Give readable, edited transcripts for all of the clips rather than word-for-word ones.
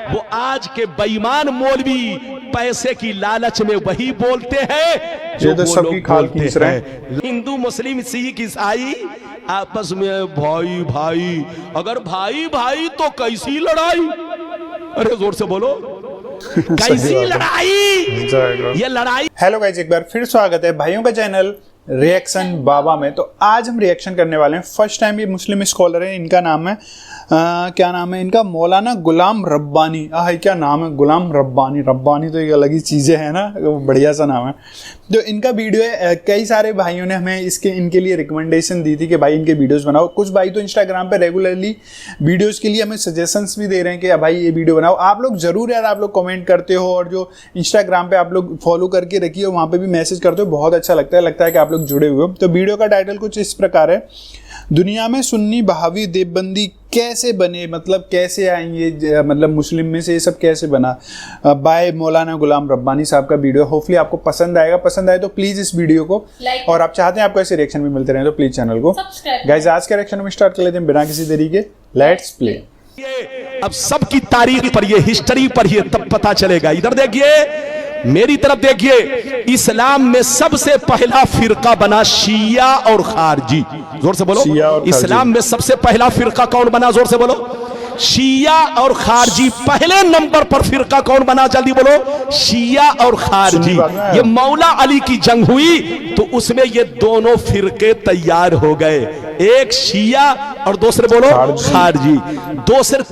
वो आज के बेईमान मौलवी पैसे की लालच में वही बोलते हैं जो वो लोग बोलते हैं। हिंदू मुस्लिम सिख ईसाई आपस में भाई भाई, अगर भाई भाई तो कैसी लड़ाई, अरे जोर से बोलो कैसी लड़ाई, ये लड़ाई। हेलो गाइस, एक बार फिर स्वागत है भाइयों का चैनल रिएक्शन बाबा में। तो आज हम रिएक्शन करने वाले हैं, फर्स्ट टाइम ये मुस्लिम स्कॉलर है, इनका नाम है क्या नाम है इनका, मौलाना गुलाम रब्बानी। क्या नाम है, गुलाम रब्बानी। रब्बानी तो एक अलग ही चीज़ें हैं ना, बढ़िया सा नाम है। जो इनका वीडियो है, कई सारे भाइयों ने हमें इनके लिए रिकमेंडेशन दी थी कि भाई इनके वीडियोस बनाओ। कुछ भाई तो इंस्टाग्राम पे रेगुलरली वीडियोस के लिए हमें सजेशंस भी दे रहे हैं कि भाई ये वीडियो बनाओ। आप लोग ज़रूर यार, आप लोग कमेंट करते हो और जो इंस्टाग्राम पे आप लोग फॉलो करके रखिए, वहाँ पे भी मैसेज करते हो, बहुत अच्छा लगता है कि आप लोग जुड़े हुए हो। तो वीडियो का टाइटल कुछ इस प्रकार है, दुनिया में सुन्नी बहावी देवबंदी कैसे बने, मतलब कैसे आएंगे, मतलब मुस्लिम में से ये सब कैसे बना, बाय मौलाना गुलाम रब्बानी साहब का वीडियो। होपफुली आपको पसंद आएगा, पसंद आए तो प्लीज़ इस वीडियो को और आप चाहते हैं आपको ऐसे रिएक्शन भी मिलते रहे तो प्लीज़ चैनल को गाइस। आज का रिएक्शन हम स्टार्ट कर लेते हैं बिना किसी देरी के, लेट्स प्ले। अब सबकी तारीख पढ़िए, हिस्ट्री पढ़िए, तब पता चलेगा। इधर देखिए, मेरी तरफ देखिए, इस्लाम में सबसे पहला फिरका बना शिया और खारजी। जोर से बोलो, इस्लाम में सबसे पहला फिरका कौन बना, जोर से बोलो, शिया और खारजी। पहले नंबर पर फिरका कौन बना, जल्दी बोलो, शिया और खारजी। ये मौला अली की जंग हुई तो उसमें ये दोनों फिरके तैयार हो गए, एक शिया और दूसरे बोलो खारजी।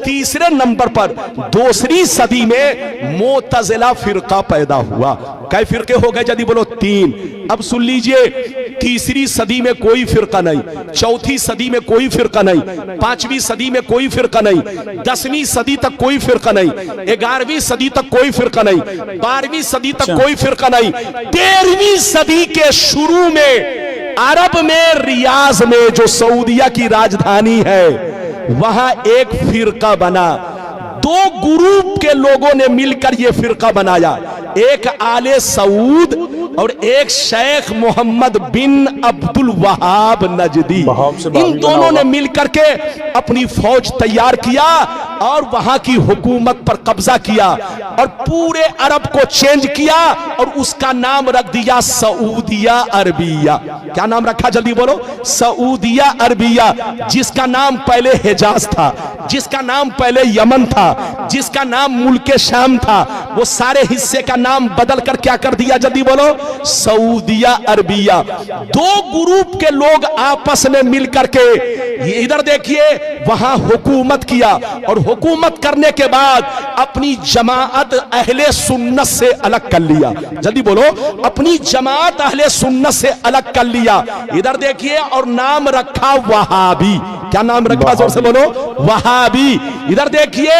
तीसरे नंबर पर दूसरी सदी में मोतजिला फिरका पैदा हुआ। कई फिरके हो गए, जल्दी बोलो, 3। अब सुन लीजिए, तीसरी सदी में कोई फिरका नहीं, चौथी सदी में कोई फिरका नहीं, 5वीं सदी में कोई फिरका नहीं, 10वीं सदी तक कोई फिरका नहीं, 11वीं सदी तक कोई फिरका नहीं, 12वीं सदी तक कोई फिरका नहीं, 13वीं सदी के शुरू में अरब में रियाज में जो सऊदिया की राजधानी है, वहां एक फिरका बना। 2 ग्रुप के लोगों ने मिलकर यह फिरका बनाया, एक आले सऊद और एक शेख मोहम्मद बिन अब्दुल वहाब नजदी। इन दोनों ने मिलकर के अपनी फौज तैयार किया और वहां की हुकूमत पर कब्जा किया और पूरे अरब को चेंज किया और उसका नाम रख दिया सऊदिया अरबिया। क्या नाम रखा, जल्दी बोलो, सऊदिया अरबिया। जिसका नाम पहले हिजाज था, जिसका नाम पहले यमन था, जिसका नाम मुल्के शाम था, वो सारे हिस्से का नाम बदल कर क्या कर दिया, जल्दी बोलो, सऊदिया अरबिया। 2 ग्रुप के लोग आपस में मिलकर के इधर देखिए वहां हुकूमत किया और हुकूमत करने के बाद अपनी जमात अहले सुन्नत से अलग कर लिया। जल्दी बोलो, अपनी जमात अहले सुन्नत से अलग कर लिया। इधर देखिए, और नाम रखा वहाबी। क्या नाम रखा, जोर से बोलो, वहाबी। इधर देखिए,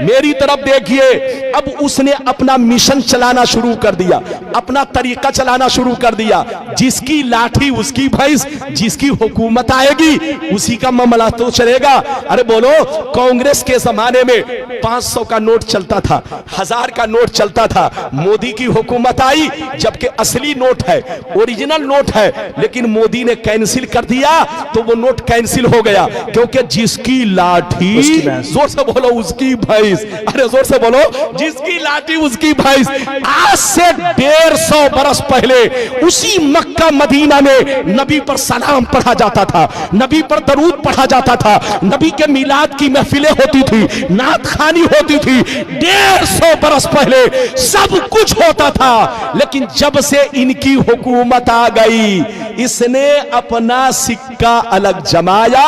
मेरी तरफ देखिए, अब उसने अपना मिशन चलाना शुरू कर दिया, अपना तरीका चलाना शुरू कर दिया। जिसकी लाठी उसकी भैंस, जिसकी हुकूमत आएगी उसी का मामला तो चलेगा। अरे बोलो, कांग्रेस के जमाने में 500 का नोट चलता था, 1000 का नोट चलता था। मोदी की हुकूमत आई, जबकि असली नोट है, ओरिजिनल नोट है, लेकिन मोदी ने कैंसिल कर दिया तो वो नोट कैंसिल हो गया, क्योंकि जिसकी लाठी, जोर से बोलो, उसकी भैंस। अरे जोर से बोलो, जिसकी लाठी उसकी भैंस। आज से 150 बरस पहले उसी मक्का मदीना में नबी पर सलाम पढ़ा जाता था, नबी पर दरूद पढ़ा जाता था, नबी के मिलाद की महफिलें होती थी, नात खानी होती थी। 150 बरस पहले सब कुछ होता था, लेकिन जब से इनकी हुकूमत आ गई, इसने अपना सिक्का अलग जमाया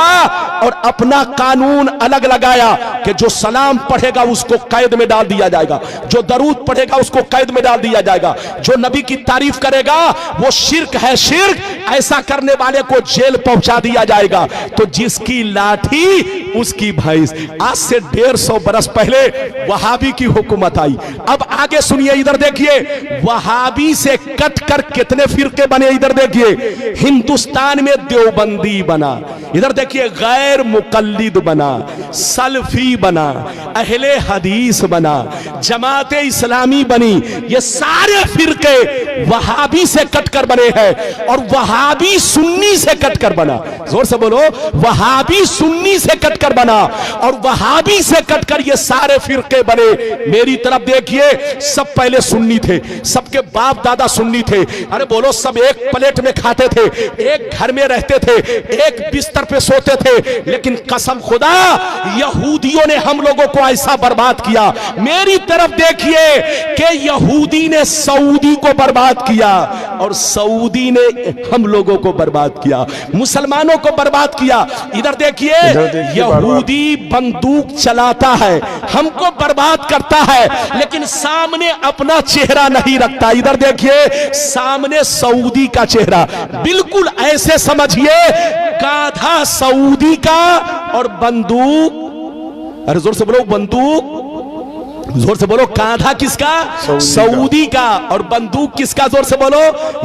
और अपना कानून अलग लगाया कि जो सलाम पढ़ेगा उसको कैद में डाल दिया जाएगा, जो दरूद पढ़ेगा उसको कैद में डाल दिया जाएगा, जो नबी की तारीफ करेगा वो शिर्क है, शिर्क, ऐसा करने वाले को जेल पहुंचा दिया जाएगा। तो जिसकी लाठी उसकी भैंस। आज से 150 बरस पहले वहाबी की हुकूमत आई। अब आगे सुनिए, इधर देखिए, वहाबी से कट कर कितने फिरके बने। इधर देखिए, हिंदुस्तान में देवबंदी बना, इधर देखिए गैर मुकल्लिद बना, सल्फी बना, अहले हदीस बना, जमात इस्लामी बनी, ये सारे फिरके वहाबी से कटकर बने हैं और वहाबी सुन्नी से कटकर बना। जोर से बोलो, वहाबी सुन्नी से कटकर बना और वहाबी से कटकर ये सारे फिरके बने। मेरी तरफ देखिए, सब पहले सुन्नी थे, सबके बाप दादा सुन्नी थे। अरे बोलो, सब एक प्लेट में खाते थे, एक घर में रहते थे, एक बिस्तर पे सोते थे। लेकिन कसम खुदा, यहूदियों ने हम लोगों को ऐसा बर्बाद किया। मेरी तरफ देखिए कि यहूदी ने सऊदी को बर्बाद किया और सऊदी ने हम लोगों को बर्बाद किया, मुसलमानों को बर्बाद किया। इधर देखिए, यहूदी बंदूक चलाता है, हमको बर्बाद करता है, लेकिन सामने अपना चेहरा नहीं रखता। इधर देखिए, सामने सऊदी का चेहरा, बिल्कुल ऐसे समझिए गाधा सऊदी का और बंदूक, अरे जोर से बोलो, बंदूक, जोर से बोलो, कांधा किसका? सऊदी का। और बंदूक किसका? जोर से बोलो,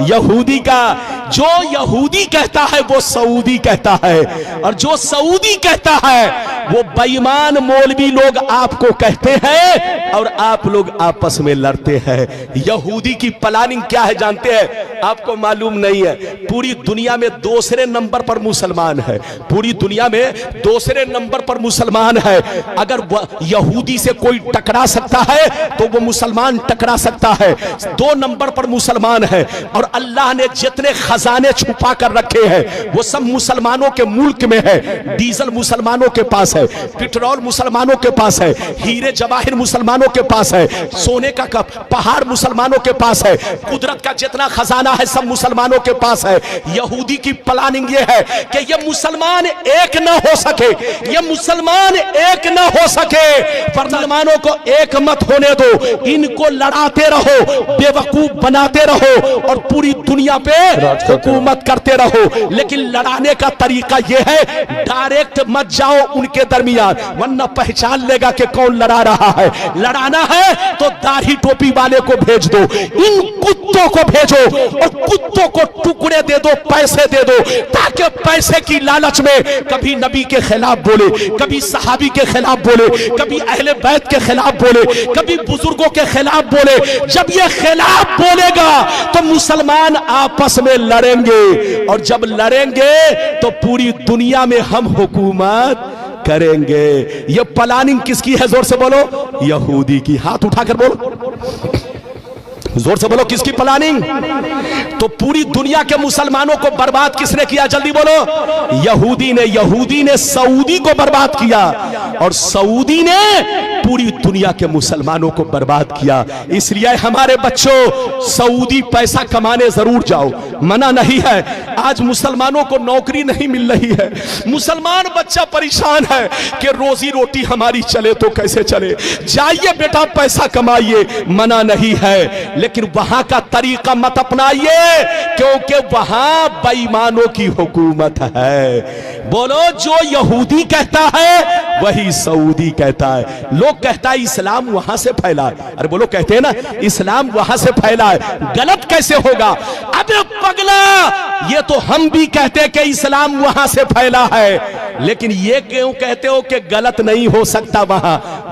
यहूदी का। जो यहूदी कहता है वो सऊदी कहता है, और जो सऊदी कहता है वो बेईमान मौलवी लोग आपको कहते हैं और आप लोग आपस में लड़ते हैं। यहूदी की प्लानिंग क्या है जानते हैं? आपको मालूम नहीं है। पूरी दुनिया में दूसरे नंबर पर मुसलमान है, पूरी दुनिया में दूसरे नंबर पर मुसलमान है। अगर यहूदी से कोई टकरा सकता है तो वो मुसलमान टकरा सकता है। 2 नंबर पर मुसलमान है और अल्लाह ने जितने खजाने छुपा कर रखे हैं वो सब मुसलमानों के मुल्क में है। डीजल मुसलमानों के पास है, पेट्रोल मुसलमानों के पास है, हीरे जवाहिर मुसलमानों के पास है, सोने का पहाड़ मुसलमानों के पास है, कुदरत का जितना खजाना है सब मुसलमानों के पास है। यहूदी की प्लानिंग ये है कि ये मुसलमान एक ना हो सके, ये मुसलमान एक ना हो सके, मुसलमानों को एक मत होने दो, इनको लड़ाते रहो, बेवकूफ बनाते रहो और पूरी दुनिया पे हुकूमत करते रहो। लेकिन लड़ाने का तरीका यह है, डायरेक्ट मत जाओ उनके दरमियान, वरना पहचान लेगा कि कौन लड़ा रहा है। लड़ाना है तो दाढ़ी टोपी वाले को भेज दो, इन कुत्तों को भेजो और कुत्तों को टुकड़े दे दो, पैसे दे दो, ताकि पैसे की लालच में कभी नबी के खिलाफ बोले, कभी सहाबी के खिलाफ बोले, कभी अहले बैत के खिलाफ बोले, कभी बुजुर्गों के खिलाफ बोले। जब ये खिलाफ बोलेगा तो मुसलमान आपस में लड़ेंगे और जब लड़ेंगे तो पूरी दुनिया में हम हुकूमत करेंगे। ये प्लानिंग किसकी है? जोर से बोलो, यहूदी की। हाथ उठाकर बोलो, जोर से बोलो, किसकी प्लानिंग? तो पूरी दुनिया के मुसलमानों को बर्बाद किसने किया? जल्दी बोलो, यहूदी ने। यहूदी ने सऊदी को बर्बाद किया और सऊदी ने पूरी दुनिया के मुसलमानों को बर्बाद किया। इसलिए हमारे बच्चों, सऊदी पैसा कमाने जरूर जाओ, मना नहीं है। आज मुसलमानों को नौकरी नहीं मिल रही है, मुसलमान बच्चा परेशान है कि रोजी रोटी हमारी चले तो कैसे चले। जाइए बेटा, पैसा कमाइए, मना नहीं है, लेकिन वहां का तरीका मत अपनाइए, क्योंकि वहां बेईमानों की हुकूमत है। बोलो, जो यहूदी कहता है वही सऊदी कहता है। लोग कहता है इस्लाम वहां से फैला है। अरे बोलो, कहते हैं ना इस्लाम वहां से फैला है, गलत कैसे होगा? अबे पगला, ये तो हम भी कहते हैं कि इस्लाम वहां से फैला है, लेकिन ये क्यों कहते हो कि गलत नहीं हो सकता?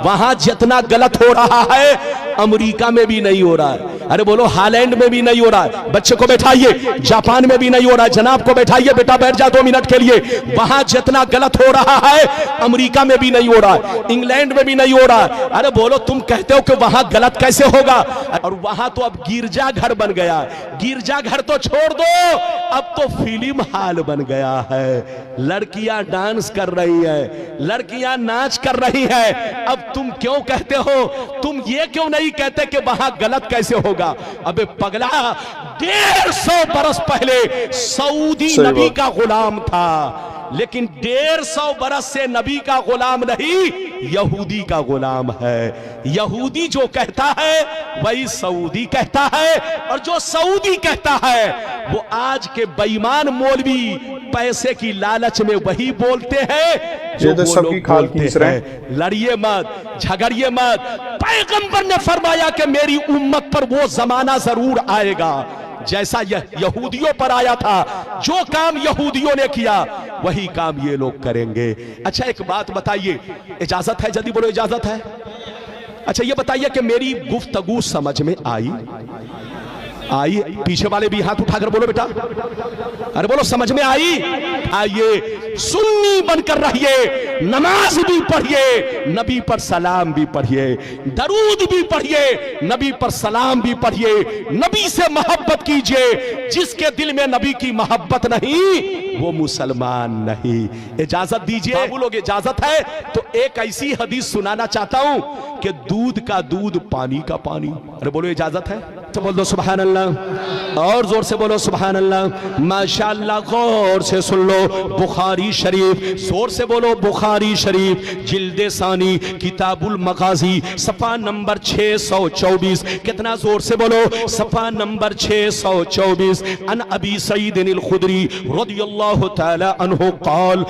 वहां जितना गलत हो रहा है अमेरिका में भी नहीं हो रहा है। अरे बोलो, हालैंड में भी नहीं हो रहा है। बच्चे को बैठाइए, जापान में भी नहीं हो रहा है। जनाब को बैठाइए, बेटा बैठ जा 2 मिनट के लिए। वहां जितना गलत हो रहा है अमेरिका में भी नहीं हो रहा है, इंग्लैंड में भी नहीं हो रहा है। अरे बोलो, तुम कहते हो कि वहां गलत कैसे होगा? और वहां तो अब गिरजा घर बन गया। गिरजा घर तो छोड़ दो, अब तो फिल्म हॉल बन गया है। लड़कियां डांस कर रही है, लड़कियां नाच कर रही है। अब तुम क्यों कहते हो? तुम ये क्यों नहीं कहते कि वहां गलत कैसे होगा? अबे पगला, 150 बरस पहले सऊदी नबी का गुलाम था, लेकिन 150 बरस से नबी का गुलाम नहीं, यहूदी का गुलाम है। यहूदी जो कहता है वही सऊदी कहता है, और जो सऊदी कहता है वो आज के बेईमान मौलवी पैसे की लालच में वही बोलते हैं जो तो वो लोग बोलते हैं। लड़िए मत, झगड़िए मत। पैगंबर ने फरमाया कि मेरी उम्मत पर वो जमाना जरूर आएगा जैसा यहूदियों पर आया था। जो काम यहूदियों ने किया वही काम ये लोग करेंगे। अच्छा, एक बात बताइए, इजाजत है? जल्दी बोलो, इजाजत है? अच्छा ये बताइए कि मेरी गुफ्तगू समझ में आई? पीछे वाले भी हाथ उठाकर बोलो बेटा, अरे बोलो समझ में आई? आइए सुन्नी बनकर रहिए, नमाज भी पढ़िए, नबी पर सलाम भी पढ़िए, दरूद भी पढ़िए, नबी पर सलाम भी पढ़िए, नबी से मोहब्बत कीजिए। जिसके दिल में नबी की मोहब्बत नहीं वो मुसलमान नहीं। इजाजत दीजिए बाबू लोग, इजाजत है तो एक ऐसी हदीस सुनाना चाहता हूं कि दूध का दूध, पानी का पानी। अरे बोलो इजाजत है तो बोल दो सुभान अल्लाह, और जोर से बोलो सुभान अल्लाह। माशाअल्लाह, गौर से सुन लो, बुखारी शरीफ, जोर से बोलो बुखारी शरीफ, जिल्दे सानी, किताबुल मगाजी, सफा नंबर 624। कितना जोर से बोलो, सफा नंबर 624। अन अबी सईद अल खुदरी रदियल्लाहु तआला अन्हु क़ाल,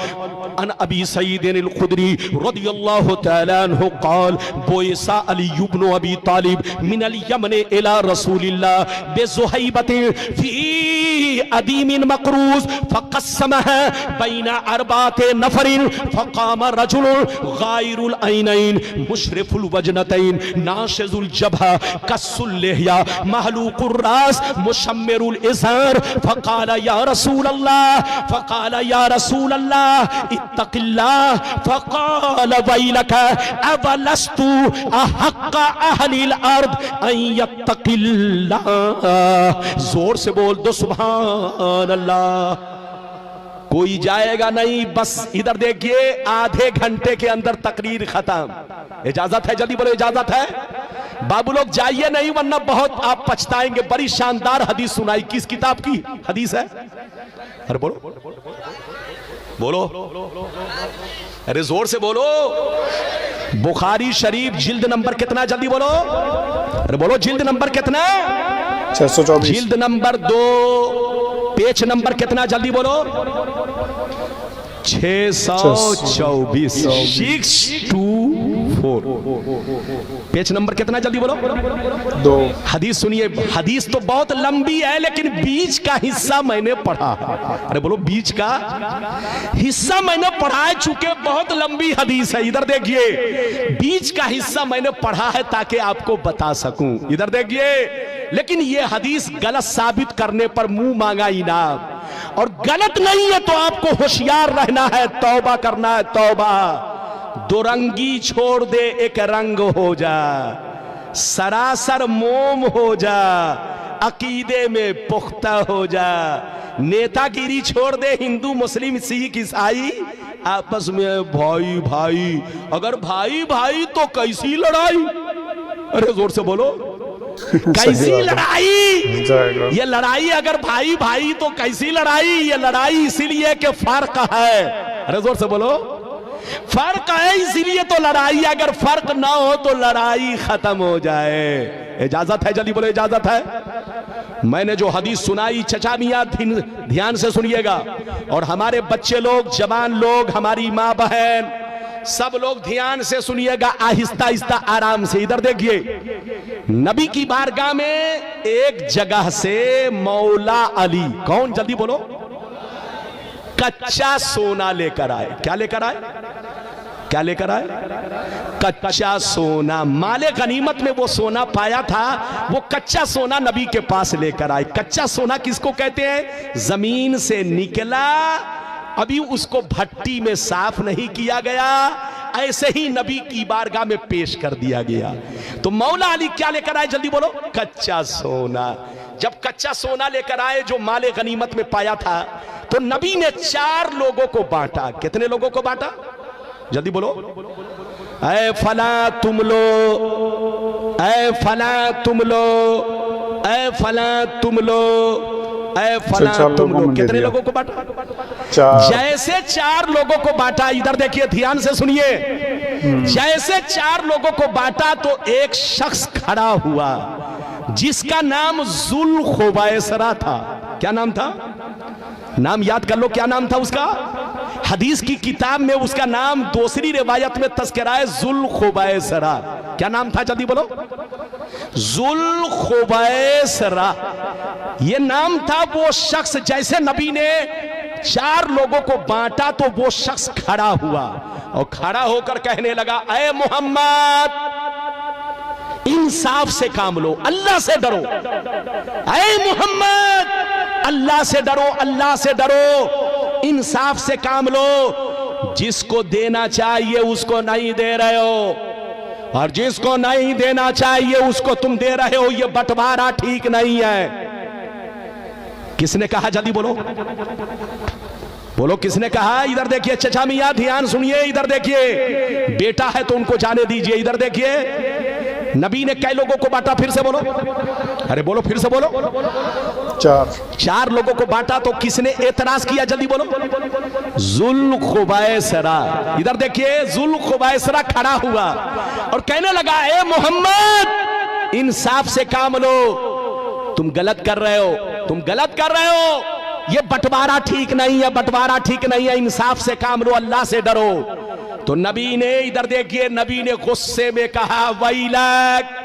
अन अबी सईद अल खुदरी रदियल्लाहु तआला अन्हु क़ाल, बोयसा अली इब्न अबी तालिब मिन अल यमन इला रसूलिल्लाह बेज़ुहैबत फी अदीमिन मकरूज फक़स्समहा बैना अरबाते नफरिन फक़ाम रजुल गायरुल ऐनैन मुशरिफुल वजनतैन नाशिजुल जबहा कस्सुल लिहया महलूकुर रास मुशम्मिरुल इज़ार फक़ाल या रसूल अल्लाह इत्तक़िल्लाह फक़ाल वैलक अवलस्तु अहक्का अहलिल अर्द अन यत्तक़िल्लाह। जोर से बोल दो सुभान अल्लाह। कोई जाएगा नहीं, बस इधर देखिए, आधे घंटे के अंदर तकरीर खत्म। इजाजत है? जल्दी बोलो इजाजत है? बाबू लोग जाइए नहीं वरना बहुत आप पछताएंगे। बड़ी शानदार हदीस सुनाई। किस किताब की हदीस है? अरे बोलो बोलो, अरे जोर से बोलो। बुखारी शरीफ जिल्द नंबर कितना? जल्दी बोलो, अरे बोलो जिल्द नंबर कितना? 624। जिल्द नंबर 2, पेज नंबर कितना? जल्दी बोलो। 624, 624, पेज नंबर कितना? जल्दी बोलो। 2। हदीस सुनिए। हदीस तो बहुत लंबी है लेकिन बीच का हिस्सा मैंने पढ़ा। अरे बोलो, बीच का हिस्सा मैंने पढ़ा है, चूंकि बहुत लंबी हदीस है। इधर देखिए, बीच का हिस्सा मैंने पढ़ा है ताकि आपको बता सकूं। इधर देखिए, लेकिन यह हदीस गलत साबित करने पर मुंह मांगा इनाम, और गलत नहीं है तो आपको होशियार रहना है, तौबा करना है, तौबा। दो रंगी छोड़ दे, एक रंग हो जा, सरासर मोम हो जा, अकीदे में पुख्ता हो जा। नेतागिरी छोड़ दे, हिंदू मुस्लिम सिख ईसाई आपस में भाई भाई, अगर भाई भाई तो कैसी लड़ाई? अरे जोर से बोलो, कैसी लड़ाई? ये लड़ाई अगर भाई भाई तो कैसी लड़ाई? ये लड़ाई इसीलिए कि फर्क है। अरे जोर से बोलो, फर्क है इसीलिए तो लड़ाई। अगर फर्क ना हो तो लड़ाई खत्म हो जाए। इजाजत है? जल्दी बोलो इजाजत है? मैंने जो हदीस सुनाई चचा मियां ध्यान से सुनिएगा, और हमारे बच्चे लोग, जवान लोग, हमारी माँ बहन, सब लोग ध्यान से सुनिएगा, आहिस्ता आहिस्ता आराम से। इधर देखिए, नबी की बारगाह में एक जगह से मौला अली, कौन? जल्दी बोलो, कच्चा सोना लेकर आए। क्या लेकर आए? क्या लेकर आए? कच्चा सोना। माले गनीमत में वो सोना पाया था, वो कच्चा सोना नबी के पास लेकर आए। कच्चा सोना किसको कहते हैं? जमीन से निकला, अभी उसको भट्टी में साफ नहीं किया गया, ऐसे ही नबी की बारगाह में पेश कर दिया गया। तो मौला अली क्या लेकर आए? जल्दी बोलो, कच्चा सोना। जब कच्चा सोना लेकर आए जो माले गनीमत में पाया था, तो नबी ने 4 लोगों को बांटा। कितने लोगों को बांटा? जल्दी बोलो। ऐ फला तुम लो, ऐ फला तुम लो, ऐ फला तुम लो, ऐ फला तुम लो। कितने लोगों को बांटा? 4। जैसे 4 लोगों को बांटा, इधर देखिए ध्यान से सुनिए, जैसे 4 लोगों को बांटा तो एक शख्स खड़ा हुआ जिसका नाम जुल खुबैसरा था। क्या नाम था? नाम याद कर लो, क्या नाम था उसका? हदीस की किताब में उसका नाम दूसरी रिवायत में तस्करा है जुल खुबैसरा। क्या नाम था? जल्दी बोलो। जुल खुबैसरा ये नाम था। वो शख्स, जैसे नबी ने 4 लोगों को बांटा तो वो शख्स खड़ा हुआ और खड़ा होकर कहने लगा, ऐ मोहम्मद, इंसाफ से काम लो, अल्लाह से डरो। ऐ मोहम्मद, अल्लाह से डरो, अल्लाह से डरो, इंसाफ से काम लो। जिसको देना चाहिए उसको नहीं दे रहे हो, और जिसको नहीं देना चाहिए उसको तुम दे रहे हो। यह बंटवारा ठीक नहीं है। किसने कहा? जल्दी बोलो, बोलो किसने कहा? इधर देखिए चचा मियां, ध्यान सुनिए, इधर देखिए। बेटा है तो उनको जाने दीजिए। इधर देखिए, नबी ने कई लोगों को बांटा? फिर से बोलो, अरे बोलो, फिर से बोलो। चार लोगों को बांटा। तो किसने एतराज किया? जल्दी बोलो। जुल्खुबैसरा। इधर देखिए, जुल्खुबैसरा खड़ा हुआ और कहने लगा, ए मोहम्मद, इंसाफ से काम लो। तुम गलत कर रहे हो, तुम गलत कर रहे हो। ये बंटवारा ठीक नहीं है, बंटवारा ठीक नहीं है। इंसाफ से काम लो, अल्लाह से डरो। तो नबी ने, इधर देखिए, नबी ने गुस्से में कहा, वैलक,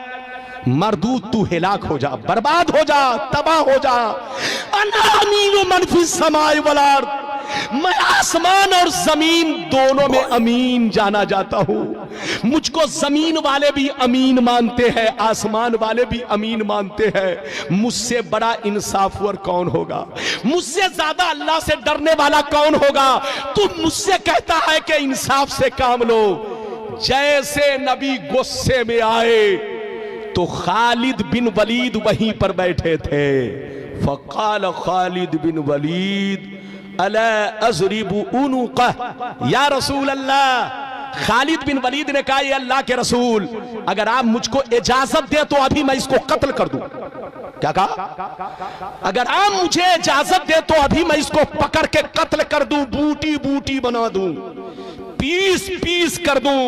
मरदूद, तू हिलाक हो जा, बर्बाद हो जा, तबाह हो जा। अना अमीनु मन फिस समाए वल अर्द, मैं आसमान और जमीन दोनों में अमीन जाना जाता हूं। मुझको जमीन वाले भी अमीन मानते हैं, आसमान वाले भी अमीन मानते हैं। मुझसे बड़ा इंसाफवर कौन होगा? मुझसे ज्यादा अल्लाह से डरने वाला कौन होगा? तू मुझसे कहता है कि इंसाफ से काम लो। जैसे नबी गुस्से में आए तो खालिद बिन वलीद वहीं पर बैठे थे। फकाल खालिद बिन वलीद अला अज़रिबु उनुक़ह या रसूल अल्लाह। खालिद बिन वलीद ने कहा, ये अल्लाह के रसूल, अगर आप मुझको इजाजत दे तो अभी मैं इसको कत्ल कर दूं। क्या कहा? अगर आप मुझे इजाजत दे तो अभी मैं इसको पकड़ के कत्ल कर दूं, बूटी बूटी बना दूं, पीस पीस कर दूं।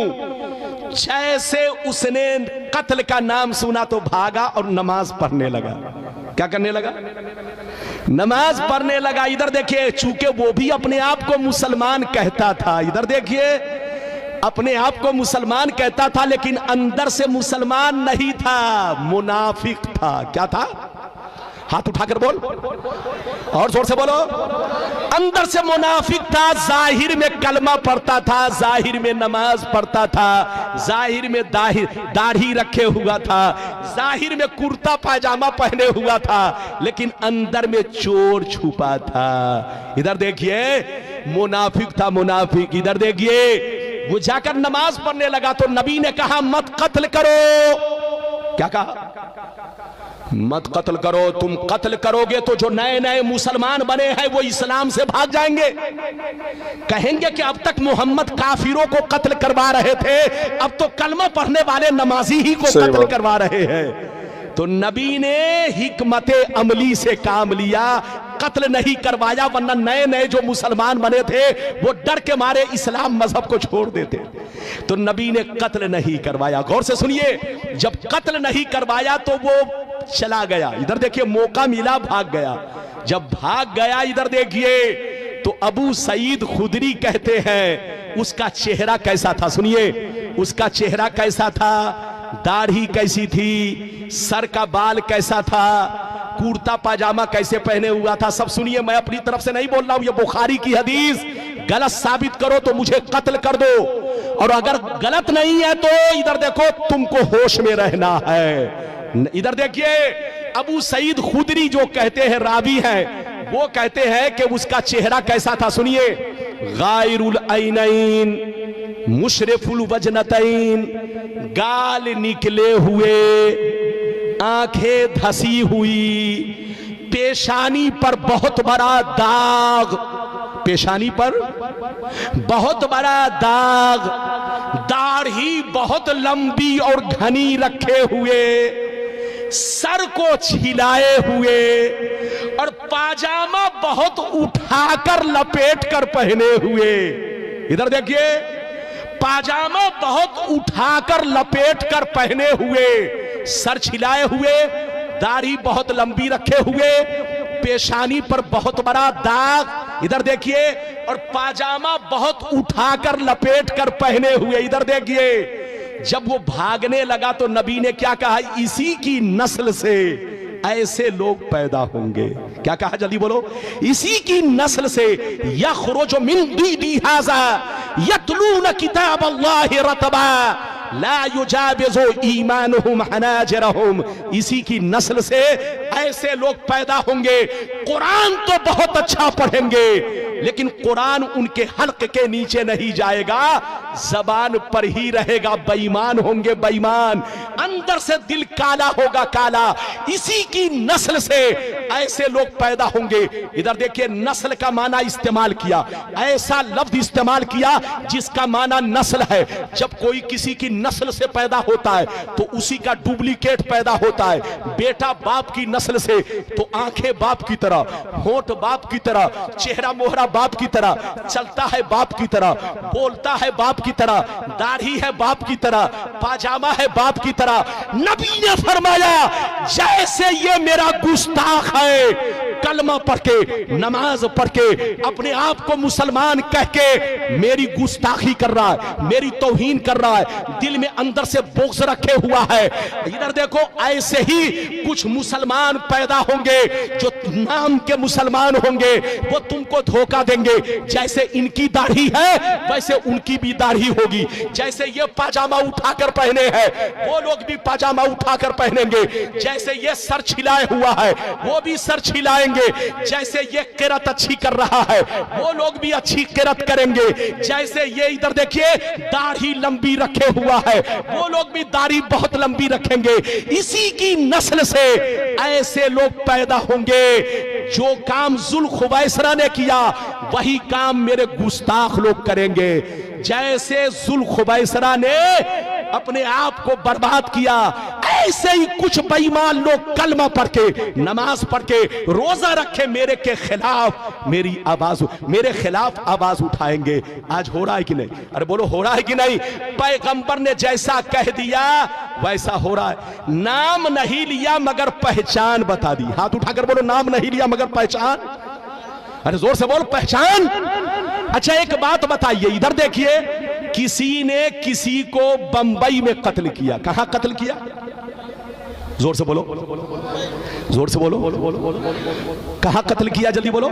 जैसे उसने कत्ल का नाम सुना तो भागा और नमाज पढ़ने लगा। क्या करने लगा? नमाज पढ़ने लगा। इधर देखिए, चूंकि वो भी अपने आप को मुसलमान कहता था, इधर देखिए, अपने आप को मुसलमान कहता था, लेकिन अंदर से मुसलमान नहीं था, मुनाफिक था। क्या था? हाथ उठाकर बोल, और जोर से बोलो। अंदर से मुनाफिक था। जाहिर में कलमा पढ़ता था, जाहिर में नमाज पढ़ता था, जाहिर में दाढ़ी रखे हुआ था, जाहिर में कुर्ता पायजामा पहने हुआ था, लेकिन अंदर में चोर छुपा था। इधर देखिए, मुनाफिक था, मुनाफिक। इधर देखिए, वो जाकर नमाज पढ़ने लगा तो नबी ने कहा, मत कत्ल करो। क्या कहा? मत कत्ल करो। तुम कत्ल करोगे तो जो नए नए मुसलमान बने हैं वो इस्लाम से भाग जाएंगे, कहेंगे कि अब तक मोहम्मद काफिरों को कत्ल करवा रहे थे, अब तो कलमा पढ़ने वाले नमाजी ही को कत्ल करवा रहे हैं। तो नबी ने हिकमत अमली से काम लिया, कत्ल नहीं करवाया, वरना नए नए जो मुसलमान बने थे वो डर के मारे इस्लाम मजहब को छोड़ देते। तो नबी ने कत्ल नहीं करवाया। गौर से सुनिए, जब कत्ल नहीं करवाया तो वो चला गया। इधर देखिए, मौका मिला, भाग गया। जब भाग गया, इधर देखिए, तो अबू सईद खुदरी कहते हैं, उसका चेहरा कैसा था? सुनिए, उसका चेहरा कैसा था, दाढ़ी कैसी थी, सर का बाल कैसा था, कुर्ता पाजामा कैसे पहने हुआ था, सब सुनिए। मैं अपनी तरफ से नहीं बोल रहा हूं, ये बुखारी की हदीस। गलत साबित करो तो मुझे कत्ल कर दो, और अगर गलत नहीं है तो इधर देखो, तुमको होश में रहना है। इधर देखिए, अबू सईद खुदरी जो कहते हैं, रावी हैं, वो कहते हैं कि उसका चेहरा कैसा था। सुनिए, गायरुल ऐनैन, मुशरिफुल वजनतैन, गाल निकले हुए, आंखें धसी हुई, पेशानी पर बहुत बड़ा दाग, पेशानी पर बहुत बड़ा दाग, दाढ़ी बहुत लंबी और घनी रखे हुए, सर को छिलाए हुए, और पाजामा बहुत उठाकर लपेट कर पहने हुए। इधर देखिए, पाजामा बहुत उठाकर लपेट कर पहने हुए, सर छिलाए हुए, दाढ़ी बहुत लंबी रखे हुए, पेशानी पर बहुत बड़ा दाग। इधर देखिए, और पाजामा बहुत उठाकर लपेट कर पहने हुए। इधर देखिए, जब वो भागने लगा तो नबी ने क्या कहा, इसी की नस्ल से ऐसे लोग पैदा होंगे। क्या कहा? जल्दी बोलो। इसी की नस्ल से यखरुजु मिन दीदी हाज़ा यतलून किताब अल्लाह रतबा ला युजाबिज़ु ईमानुहुम हनाजिरहुम, इसी की नस्ल से ऐसे लोग पैदा होंगे। कुरान तो बहुत अच्छा पढ़ेंगे लेकिन कुरान उनके हल्क के नीचे नहीं जाएगा, जबान पर ही रहेगा। बेईमान होंगे बेईमान, अंदर से दिल काला होगा काला। इसी की नस्ल से ऐसे लोग पैदा होंगे। इधर देखिए, नस्ल का माना इस्तेमाल किया, ऐसा लफ्ज इस्तेमाल किया जिसका माना नस्ल है। जब कोई किसी की नस्ल से पैदा होता है तो उसी का डुप्लीकेट पैदा होता है। बेटा बाप की नस्ल से तो आंखें बाप की तरह, होंठ बाप की तरह, चेहरा मोहरा बाप की तरह, चलता है बाप की तरह, बोलता है बाप की तरह, दाढ़ी है बाप की तरह, पाजामा है बाप की तरह। नबी ने फरमाया जैसे ये मेरा गुस्ताख है, कलमा पढ़ के, नमाज पढ़ के, अपने आप को मुसलमान कह के मेरी गुस्ताखी कर रहा है, मेरी तौहीन कर रहा है, दिल में अंदर से बोक्स रखे हुआ है। इधर देखो, ऐसे ही कुछ मुसलमान पैदा होंगे जो नाम के मुसलमान होंगे, वो तुमको धोखा देंगे। जैसे इनकी दाढ़ी है वैसे उनकी भी दाढ़ी होगी, जैसे ये पाजामा उठाकर पहने हैं वो लोग भी पाजामा उठाकर पहनेंगे, जैसे ये सर छिलाए हुआ है वो भी सर छिलाएंगे, जैसे ये किरत अच्छी कर रहा है वो लोग भी अच्छी किरत करेंगे, जैसे ये इधर देखिए दाढ़ी लंबी रखे हुआ है वो लोग भी दाढ़ी बहुत लंबी रखेंगे। इसी की नस्ल से ऐसे लोग पैदा होंगे। जो काम जुल्खुवैसरा ने किया वही काम मेरे गुस्ताख लोग करेंगे। जैसे जुल्खुवैसरा ने अपने आप को बर्बाद किया, ऐसे ही कुछ बेईमान लोग कलमा पढ़ के, नमाज पढ़ के, रोजा रखे मेरे के खिलाफ मेरी आवाज, मेरे खिलाफ आवाज उठाएंगे। आज हो रहा है कि नहीं? अरे बोलो, हो रहा है कि नहीं? पैगंबर ने जैसा कह दिया वैसा हो रहा है। नाम नहीं लिया मगर पहचान बता दी। हाथ उठाकर बोलो, नाम नहीं लिया मगर पहचान। अरे जोर से बोल, पहचान। अच्छा एक बात बताइए, इधर देखिए, किसी ने किसी को बंबई में कत्ल किया। कहां कत्ल किया? जोर से बोलो, जोर से बोलो, कहां कत्ल किया? जल्दी बोलो।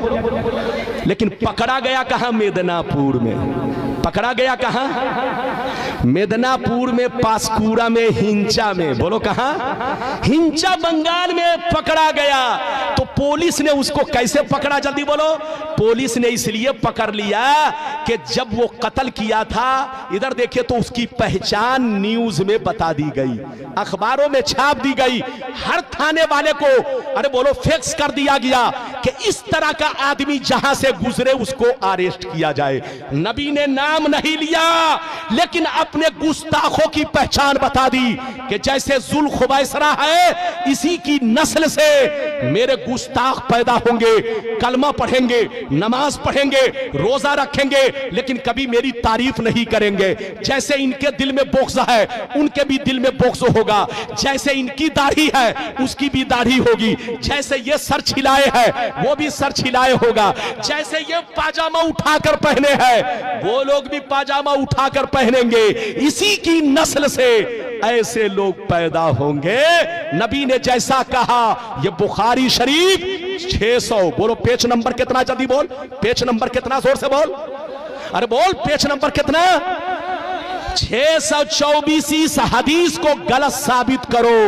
लेकिन पकड़ा गया कहां? मेदिनापुर में। पकड़ा गया कहां? मेदिनापुर में, पासकुरा में, हिंचा में। बोलो कहां? हिंचा बंगाल में पकड़ा गया। तो पुलिस ने उसको कैसे पकड़ा? जल्दी बोलो। पुलिस ने इसलिए पकड़ लिया कि जब वो कत्ल किया था, इधर देखिए, तो उसकी पहचान न्यूज में बता दी गई, अखबारों में छाप दी गई, हर थाने वाले को, अरे बोलो, फैक्स कर दिया गया कि इस तरह का आदमी जहां से गुजरे उसको अरेस्ट किया जाए। नबी ने नाम नहीं लिया लेकिन अपने गुस्ताखों की पहचान बता दी कि जैसे जुल्खुवैसरा है इसी की नस्ल से मेरे गुस्ताख पैदा होंगे, कलमा पढ़ेंगे, नमाज पढ़ेंगे, रोजा रखेंगे, लेकिन कभी मेरी तारीफ नहीं करेंगे। जैसे इनके दिल में बोक्स है उनके भी दिल में बोक्स होगा, जैसे इनकी दाढ़ी है उसकी भी दाढ़ी होगी, जैसे ये सर छिलाए है वो भी सर छिलाए होगा, जैसे ये पाजामा उठाकर पहने हैं वो लोग भी पाजामा उठाकर पहनेंगे। इसी की नस्ल से ऐसे लोग पैदा होंगे। नबी ने जैसा कहा, ये बुखारी शरीफ 600, बोलो पेज नंबर कितना? जल्दी बोल, पेज नंबर कितना? जोर से बोल, अरे बोल, पेज नंबर कितना? 624। इस हदीस को गलत साबित करो,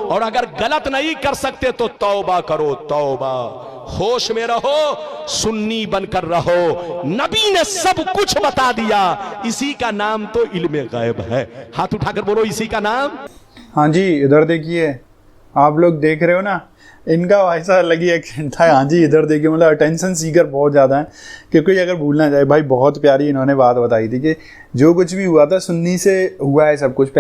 और अगर गलत नहीं कर सकते तो तौबा करो, तौबा। होश में रहो, सुन्नी बनकर रहो। नबी ने सब कुछ बता दिया, इसी का नाम तो इल्मे गैब है। हाथ उठाकर बोलो, इसी का नाम। हाँ जी, इधर देखिए, आप लोग देख रहे हो ना, इनका ऐसा लगी एक्सेंट था। हाँ जी, इधर देखिए, मतलब अटेंशन सीकर बहुत ज़्यादा है, क्योंकि अगर भूलना चाहे भाई, बहुत प्यारी इन्होंने बात बताई थी कि जो कुछ भी हुआ था सुन्नी से हुआ है सब कुछ।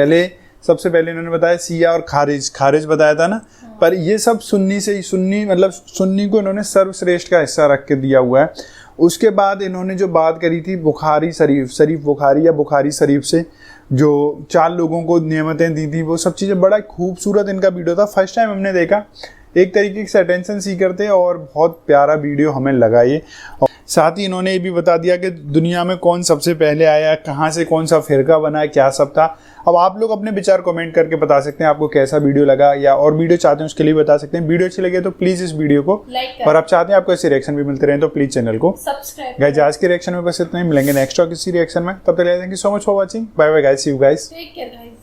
सबसे पहले इन्होंने बताया सिया और खारिज बताया था ना, पर ये सब सुन्नी से ही, सुन्नी मतलब सुन्नी को इन्होंने सर्वश्रेष्ठ का हिस्सा रख के दिया हुआ है। उसके बाद इन्होंने जो बात करी थी बुखारी शरीफ बुखारी या बुखारी शरीफ से जो 4 लोगों को नियमतें दी थी, वो सब चीज़ें, बड़ा खूबसूरत इनका वीडियो था। फर्स्ट टाइम हमने देखा, एक तरीके से अटेंशन सीकर थे और बहुत प्यारा वीडियो हमें लगा ये। साथ ही इन्होंने ये भी बता दिया कि दुनिया में कौन सबसे पहले आया, कहाँ से कौन सा फिरका बना, क्या सब था। अब आप लोग अपने विचार कमेंट करके बता सकते हैं आपको कैसा वीडियो लगा, या और वीडियो चाहते हैं उसके लिए बता सकते हैं। वीडियो अच्छी लगे तो प्लीज़ इस वीडियो को लाइक और आप चाहते हैं आपको ऐसे रिएक्शन भी मिलते रहे तो प्लीज़ चैनल को सब्सक्राइब गाइस। आज के रिएक्शन में बस इतना ही, मिलेंगे नेक्स्ट और किसी रिएक्शन में। तब तक thank you so much for watching, bye bye guys, see you guys. Take care guys.